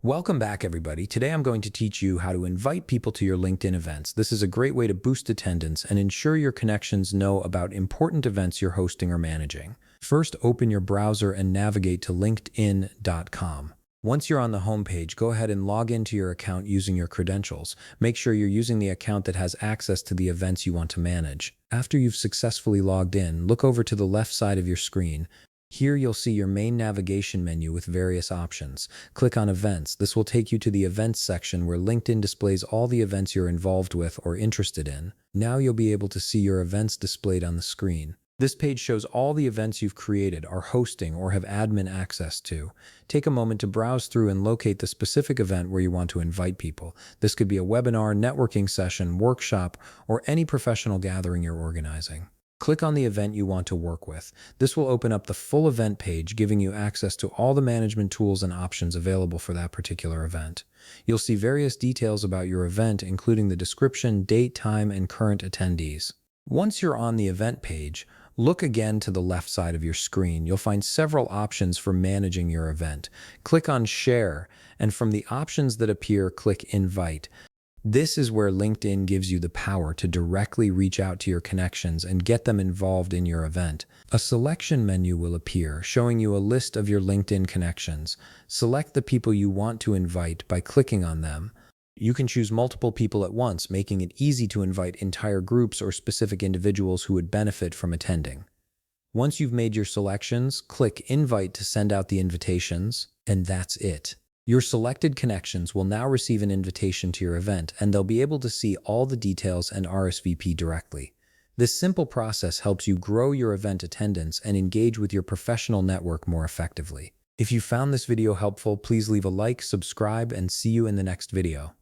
Welcome back, everybody. Today I'm going to teach you how to invite people to your LinkedIn events. This is a great way to boost attendance and ensure your connections know about important events you're hosting or managing. First, open your browser and navigate to linkedin.com. Once you're on the homepage, go ahead and log into your account using your credentials. Make sure you're using the account that has access to the events you want to manage. After you've successfully logged in, look over to the left side of your screen. Here you'll see your main navigation menu with various options. Click on Events. This will take you to the Events section where LinkedIn displays all the events you're involved with or interested in. Now you'll be able to see your events displayed on the screen. This page shows all the events you've created, are hosting, or have admin access to. Take a moment to browse through and locate the specific event where you want to invite people. This could be a webinar, networking session, workshop, or any professional gathering you're organizing. Click on the event you want to work with. This will open up the full event page, giving you access to all the management tools and options available for that particular event. You'll see various details about your event, including the description, date, time, and current attendees. Once you're on the event page, look again to the left side of your screen. You'll find several options for managing your event. Click on Share, and from the options that appear, click Invite. This is where LinkedIn gives you the power to directly reach out to your connections and get them involved in your event. A selection menu will appear, showing you a list of your LinkedIn connections. Select the people you want to invite by clicking on them. You can choose multiple people at once, making it easy to invite entire groups or specific individuals who would benefit from attending. Once you've made your selections, click Invite to send out the invitations, and that's it. Your selected connections will now receive an invitation to your event, and they'll be able to see all the details and RSVP directly. This simple process helps you grow your event attendance and engage with your professional network more effectively. If you found this video helpful, please leave a like, subscribe, and see you in the next video.